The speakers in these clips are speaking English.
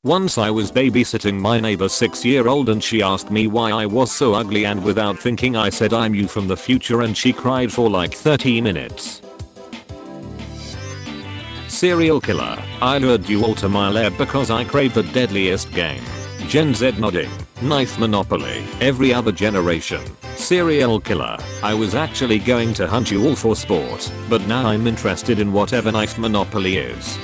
Once I was babysitting my neighbor's 6-year-old and she asked me why I was so ugly, and without thinking I said I'm you from the future, and she cried for like 30 minutes. Serial killer. I lured you all to my lair because I crave the deadliest game. Gen Z nodding. Knife Monopoly. Every other generation. Serial killer. I was actually going to hunt you all for sport, but now I'm interested in whatever Knife Monopoly is.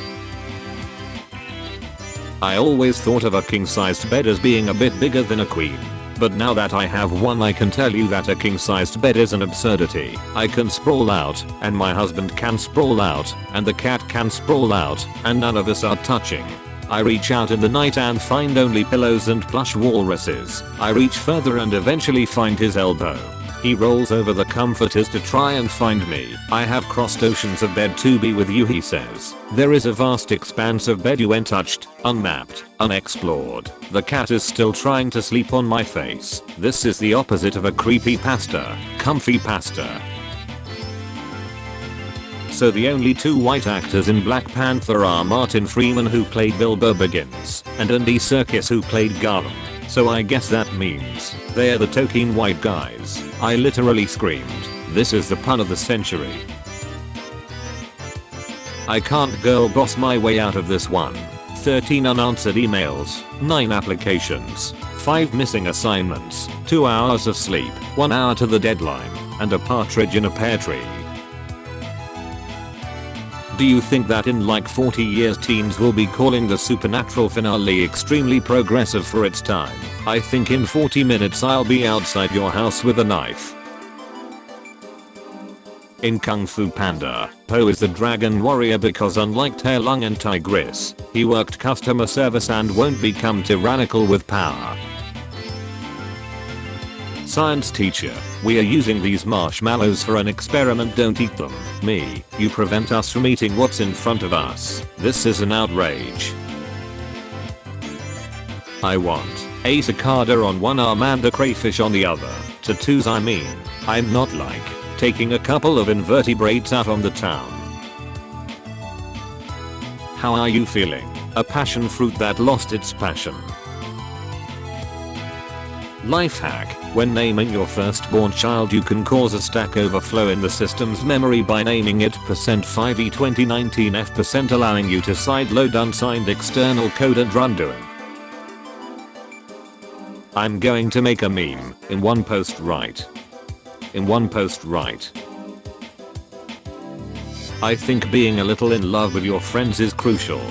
I always thought of a king-sized bed as being a bit bigger than a queen. But now that I have one, I can tell you that a king-sized bed is an absurdity. I can sprawl out, and my husband can sprawl out, and the cat can sprawl out, and none of us are touching. I reach out in the night and find only pillows and plush walruses. I reach further and eventually find his elbow. He rolls over the comforters to try and find me. I have crossed oceans of bed to be with you, he says. There is a vast expanse of bed you untouched, unmapped, unexplored. The cat is still trying to sleep on my face. This is the opposite of a creepy pasta, comfy pasta. So the only two white actors in Black Panther are Martin Freeman, who played Bilbo Baggins, and Andy Serkis, who played Gollum. So I guess that means they're the token white guys. I literally screamed. This is the pun of the century. I can't girl boss my way out of this one. 13 unanswered emails, 9 applications, 5 missing assignments, 2 hours of sleep, 1 hour to the deadline, and a partridge in a pear tree. Do you think that in like 40 years teens will be calling the Supernatural finale extremely progressive for its time? I think in 40 minutes I'll be outside your house with a knife. In Kung Fu Panda, Po is the dragon warrior because unlike Tai Lung and Tigris, he worked customer service and won't become tyrannical with power. Science teacher, we are using these marshmallows for an experiment, don't eat them. Me, you prevent us from eating what's in front of us. This is an outrage. I want a cicada on one arm and a crayfish on the other. Tattoos, I mean. I'm not like taking a couple of invertebrates out on the town. How are you feeling? A passion fruit that lost its passion. Life hack. When naming your firstborn child, you can cause a stack overflow in the system's memory by naming it %5e 2019f%, allowing you to sideload unsigned external code and run doing. I'm going to make a meme. In one post write. In one post write. I think being a little in love with your friends is crucial.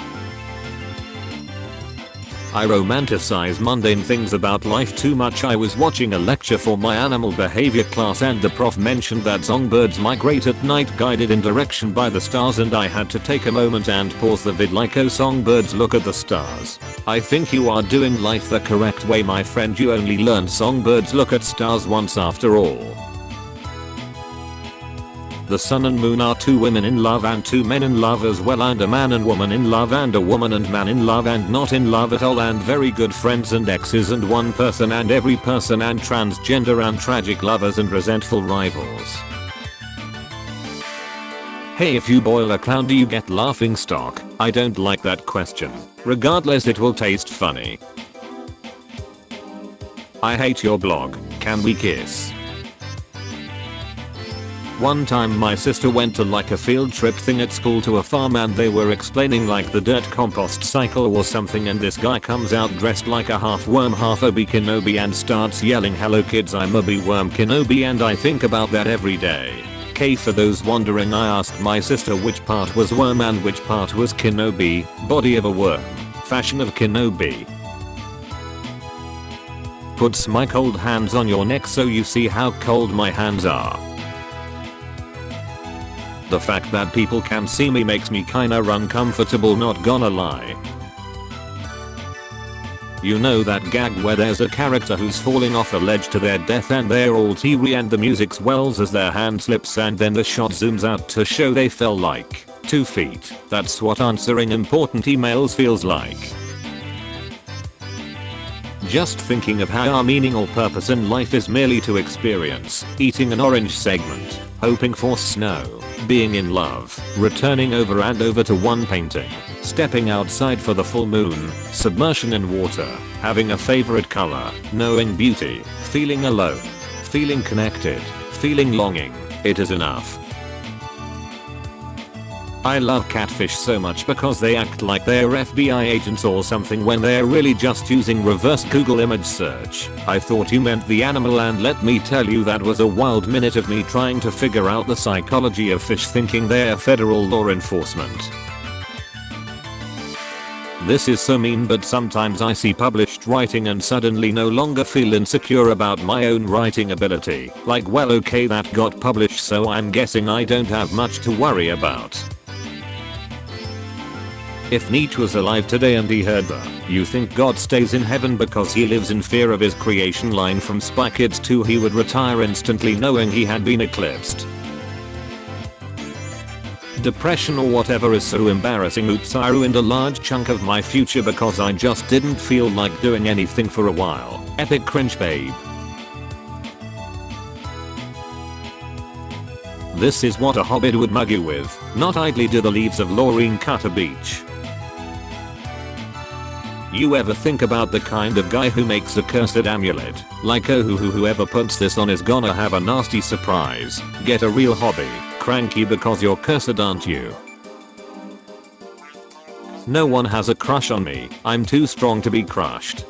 I romanticize mundane things about life too much. I was watching a lecture for my animal behavior class and the prof mentioned that songbirds migrate at night guided in direction by the stars, and I had to take a moment and pause the vid like, oh songbirds look at the stars. I think you are doing life the correct way, my friend. You only learned songbirds look at stars once after all. The sun and moon are 2 women in love and 2 men in love as well, and a man and woman in love and a woman and man in love and not in love at all, and very good friends and exes and one person and every person and transgender and tragic lovers and resentful rivals. Hey, if you boil a clown do you get laughing stock? I don't like that question. Regardless, it will taste funny. I hate your blog. Can we kiss? One time my sister went to like a field trip thing at school to a farm and they were explaining like the dirt compost cycle or something, and this guy comes out dressed like a half worm half obie Kenobi and starts yelling, hello kids, I'm Obi Worm Kenobi, and I think about that every day. K, for those wondering, I asked my sister which part was worm and which part was Kenobi. Body of a worm, fashion of Kenobi. Puts my cold hands on your neck so you see how cold my hands are. The fact that people can see me makes me kinda uncomfortable, not gonna lie. You know that gag where there's a character who's falling off a ledge to their death and they're all teary and the music swells as their hand slips and then the shot zooms out to show they fell like 2 feet. That's what answering important emails feels like. Just thinking of how our meaning or purpose in life is merely to experience eating an orange segment, hoping for snow, being in love, returning over and over to one painting, stepping outside for the full moon, submersion in water, having a favorite color, knowing beauty, feeling alone, feeling connected, feeling longing. It is enough. I love catfish so much because they act like they're FBI agents or something when they're really just using reverse Google image search. I thought you meant the animal, and let me tell you that was a wild minute of me trying to figure out the psychology of fish thinking they're federal law enforcement. This is so mean, but sometimes I see published writing and suddenly no longer feel insecure about my own writing ability. Like, well, okay, that got published, so I'm guessing I don't have much to worry about. If Nietzsche was alive today and he heard the "you think God stays in heaven because he lives in fear of his creation" line from Spy Kids 2, he would retire instantly knowing he had been eclipsed. Depression or whatever is so embarrassing. Oops, I ruined a large chunk of my future because I just didn't feel like doing anything for a while. Epic cringe, babe. This is what a hobbit would mug you with. Not idly do the leaves of Laureen cut a beach. You ever think about the kind of guy who makes a cursed amulet? Like, oh, whoever puts this on is gonna have a nasty surprise. Get a real hobby. Cranky because you're cursed, aren't you? No one has a crush on me. I'm too strong to be crushed.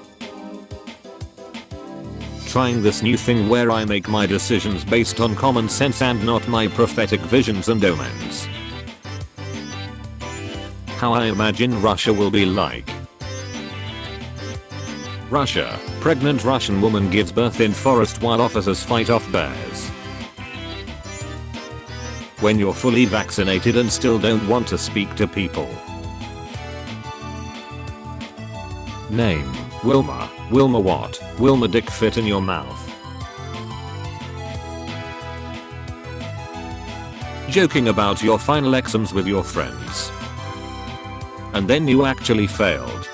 Trying this new thing where I make my decisions based on common sense and not my prophetic visions and omens. How I imagine Russia will be like. Russia. Pregnant Russian woman gives birth in forest while officers fight off bears. When you're fully vaccinated and still don't want to speak to people. Name. Wilma. Wilma what? Wilma dick fit in your mouth. Joking about your final exams with your friends. And then you actually failed.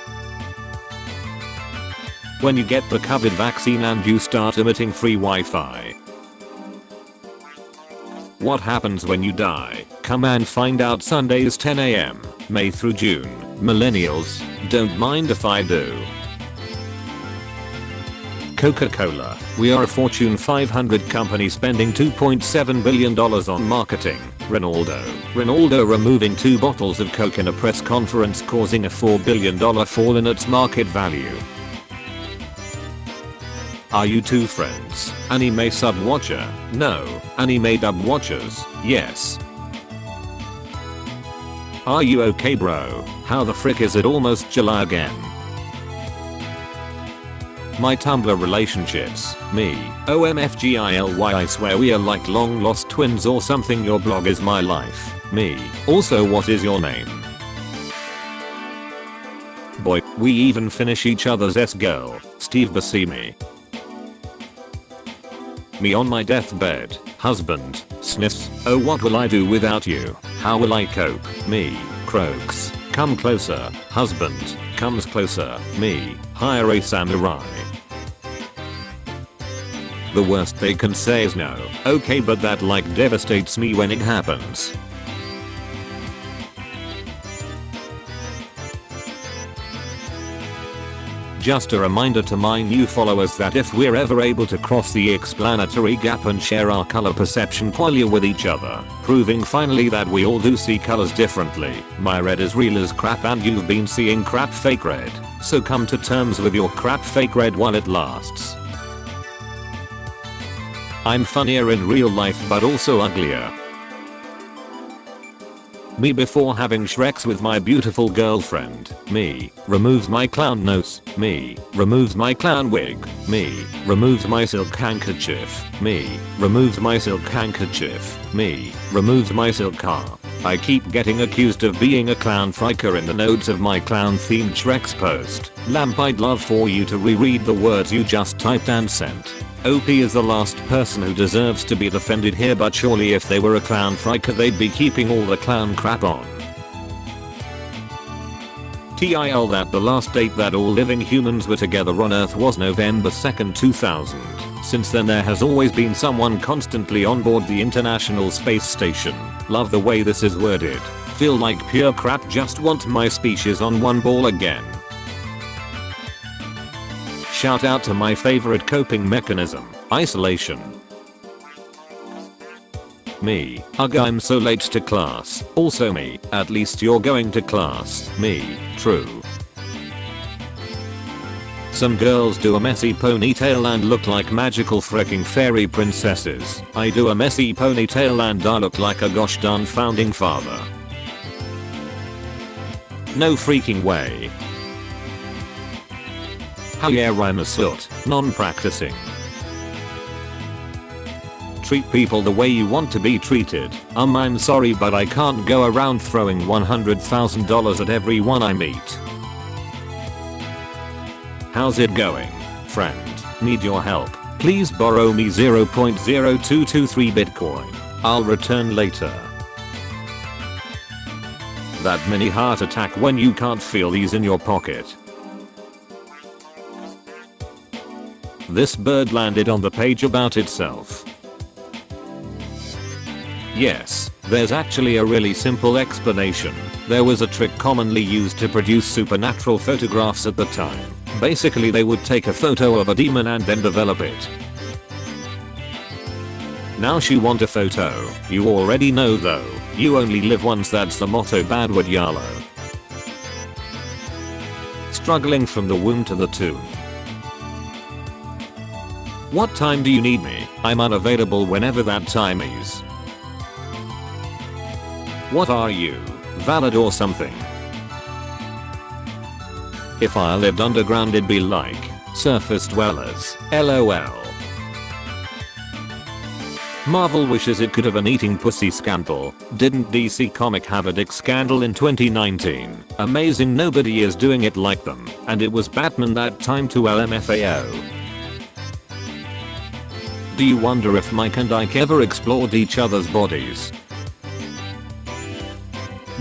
When you get the COVID vaccine and you start emitting free Wi-Fi. What happens when you die? Come and find out Sundays 10 AM, May through June. Millennials, don't mind if I do. Coca-Cola. We are a Fortune 500 company spending $2.7 billion on marketing. Ronaldo removing 2 bottles of Coke in a press conference, causing a $4 billion fall in its market value. Are you two friends? Anime sub watcher? No. Anime dub watchers? Yes. Are you okay, bro? How the frick is it almost July again? My Tumblr relationships. Me. OMFGILY, I swear we are like long lost twins or something. Your blog is my life. Me. Also, what is your name? Boy, we even finish each other's S-girl. Steve Buscemi. Me on my deathbed. Husband. Sniffs. Oh, what will I do without you? How will I cope? Me. Croaks. Come closer. Husband. Comes closer. Me. Hire a samurai. The worst they can say is no. Okay, but that like devastates me when it happens. Just a reminder to my new followers that if we're ever able to cross the explanatory gap and share our color perception qualia with each other, proving finally that we all do see colors differently, my red is real as crap and you've been seeing crap fake red, so come to terms with your crap fake red while it lasts. I'm funnier in real life but also uglier. Me before having Shreks with my beautiful girlfriend. Me. Removes my clown nose. Me. Removes my clown wig. Me. Removes my silk handkerchief. Me. Removes my silk handkerchief. Me. Removes my silk car. I keep getting accused of being a clown friker in the notes of my clown themed Shreks post. Lamp, I'd love for you to reread the words you just typed and sent. OP is the last person who deserves to be defended here, but surely if they were a clown friker they'd be keeping all the clown crap on. TIL that the last date that all living humans were together on Earth was November 2nd, 2000. Since then there has always been someone constantly on board the International Space Station. Love the way this is worded. Feel like pure crap, just want my species on one ball again. Shout out to my favorite coping mechanism, isolation. Me, ugh, I'm so late to class. Also me, at least you're going to class. Me, true. Some girls do a messy ponytail and look like magical freaking fairy princesses. I do a messy ponytail and I look like a gosh darn founding father. No freaking way. Hell yeah, I'm a slut, non-practicing. Treat people the way you want to be treated. I'm sorry but I can't go around throwing $100,000 at everyone I meet. How's it going? Friend, need your help. Please borrow me 0.0223 Bitcoin. I'll return later. That mini heart attack when you can't feel these in your pocket. This bird landed on the page about itself. Yes, there's actually a really simple explanation. There was a trick commonly used to produce supernatural photographs at the time. Basically they would take a photo of a demon and then develop it. Now she want a photo. You already know though. You only live once, that's the motto, bad word YOLO. Struggling from the womb to the tomb. What time do you need me? I'm unavailable whenever that time is. What are you? Valid or something? If I lived underground it'd be like surface dwellers. LOL. Marvel wishes it could have an eating pussy scandal. Didn't DC Comic have a dick scandal in 2019? Amazing, nobody is doing it like them. And it was Batman that time to LMFAO. Do you wonder if Mike and Ike ever explored each other's bodies?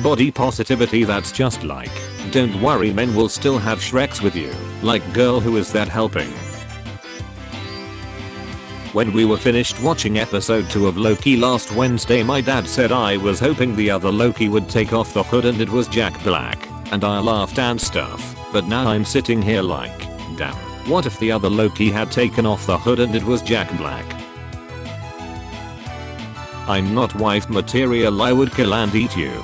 Body positivity, that's just like, don't worry, men will still have Shreks with you. Like, girl, who is that helping? When we were finished watching episode 2 of Loki last Wednesday, my dad said I was hoping the other Loki would take off the hood and it was Jack Black. And I laughed and stuff. But now I'm sitting here like, damn, what if the other Loki had taken off the hood and it was Jack Black? I'm not wife material, I would kill and eat you.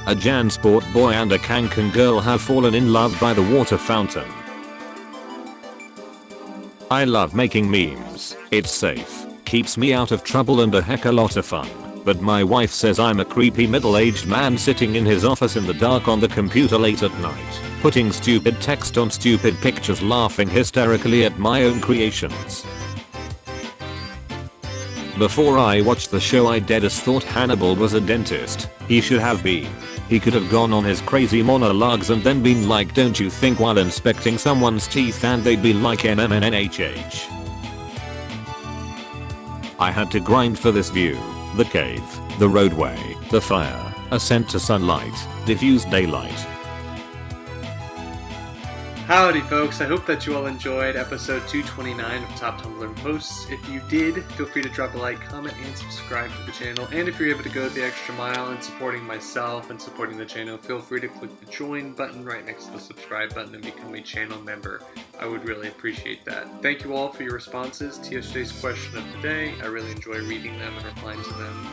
A Jansport boy and a Kanken girl have fallen in love by the water fountain. I love making memes. It's safe, keeps me out of trouble and a heck a lot of fun. But my wife says I'm a creepy middle-aged man sitting in his office in the dark on the computer late at night, putting stupid text on stupid pictures, laughing hysterically at my own creations. Before I watched the show I deadass thought Hannibal was a dentist. He should have been. He could have gone on his crazy monologues and then been like, don't you think, while inspecting someone's teeth, and they'd be like MMNHH. I had to grind for this view. The cave, the roadway, the fire, ascent to sunlight, diffused daylight. Howdy folks, I hope that you all enjoyed episode 229 of Top Tumblr Posts. If you did, feel free to drop a like, comment, and subscribe to the channel. And if you're able to go the extra mile in supporting myself and supporting the channel, feel free to click the join button right next to the subscribe button and become a channel member. I would really appreciate that. Thank you all for your responses to yesterday's question of the day. I really enjoy reading them and replying to them,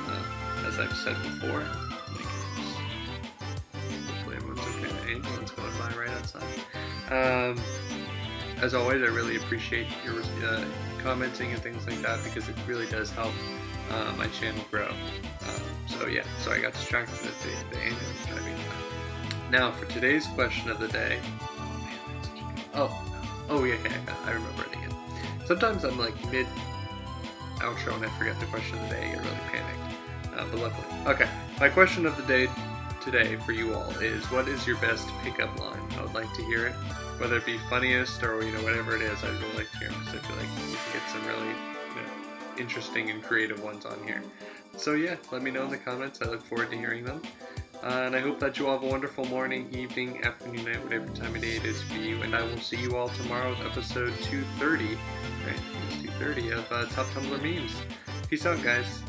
as I've said before. Hopefully everyone's okay. The ambulance going by right outside. As always, I really appreciate your commenting and things like that, because it really does help my channel grow. So yeah, so I got distracted at the ambulance driving by. Now for today's question of the day. Oh man, that's such a good... Oh yeah, okay, I remember it again. Sometimes I'm like mid outro and I forget the question of the day. I get really panicked. But luckily, okay. My question of the day today for you all is, what is your best pickup line? I would like to hear it, whether it be funniest or whatever it is. I'd really like to hear them, because I feel like you can get some really interesting and creative ones on here. So yeah, let me know in the comments. I look forward to hearing them. And I hope that you all have a wonderful morning, evening, afternoon, night, whatever time of day it is for you. And I will see you all tomorrow with episode 230, right? It's 230 of Top Tumblr Memes. Peace out, guys.